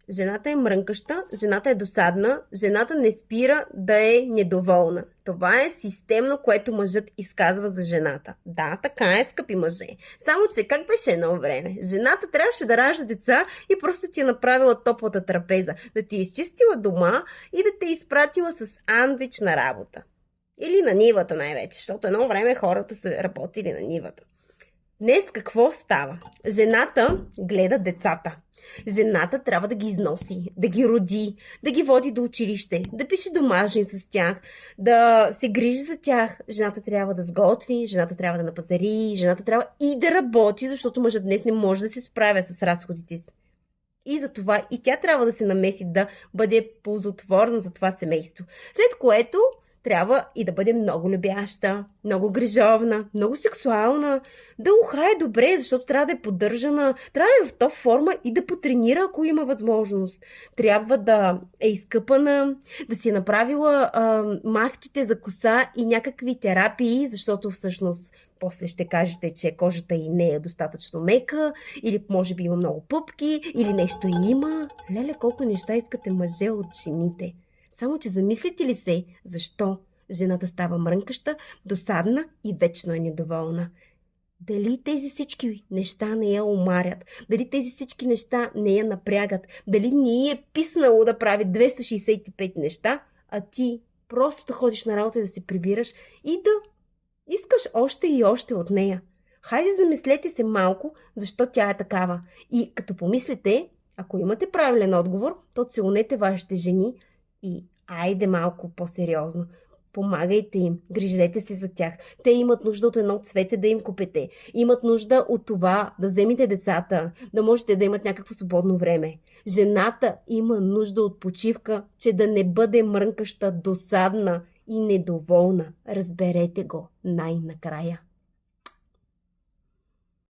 Жената е мрънкаща, жената е досадна, жената не спира да е недоволна. Това е системно, което мъжът изказва за жената. Да, така е, скъпи мъже. Само, че как беше едно време? Жената трябваше да ражда деца и просто ти е направила топлата трапеза, да ти е изчистила дома и да те е изпратила с андвич на работа. Или на нивата най-вече, защото едно време хората са работили на нивата. Днес какво става? Жената гледа децата. Жената трябва да ги износи, да ги роди, да ги води до училище, да пише домашни с тях, да се грижи за тях. Жената трябва да сготви, жената трябва да напазари, жената трябва и да работи, защото мъжът днес не може да се справя с разходите си. И за това и тя трябва да се намеси да бъде ползотворна за това семейство. След което трябва и да бъде много любяща, много грижовна, много сексуална, да ухае добре, защото трябва да е поддържана, трябва да е в топ форма и да потренира, ако има възможност. Трябва да е изкъпана, да си е направила маските за коса и някакви терапии, защото всъщност после ще кажете, че кожата ѝ не е достатъчно мека, или може би има много пъпки, или нещо има. Леле, колко неща искате мъже от жените. Само, че замислите ли се, защо жената става мрънкаща, досадна и вечно е недоволна? Дали тези всички неща не я умарят? Дали тези всички неща не я напрягат? Дали не е писнало да прави 265 неща, а ти просто да ходиш на работа и да се прибираш и да искаш още и още от нея? Хайде замислете се малко, защо тя е такава. И като помислите, ако имате правилен отговор, то целунете вашите жени и айде малко по-сериозно. Помагайте им, грижете се за тях. Те имат нужда от едно цвете да им купите. Имат нужда от това да вземете децата, да можете да имат някакво свободно време. Жената има нужда от почивка, че да не бъде мрънкаща, досадна и недоволна. Разберете го най-накрая.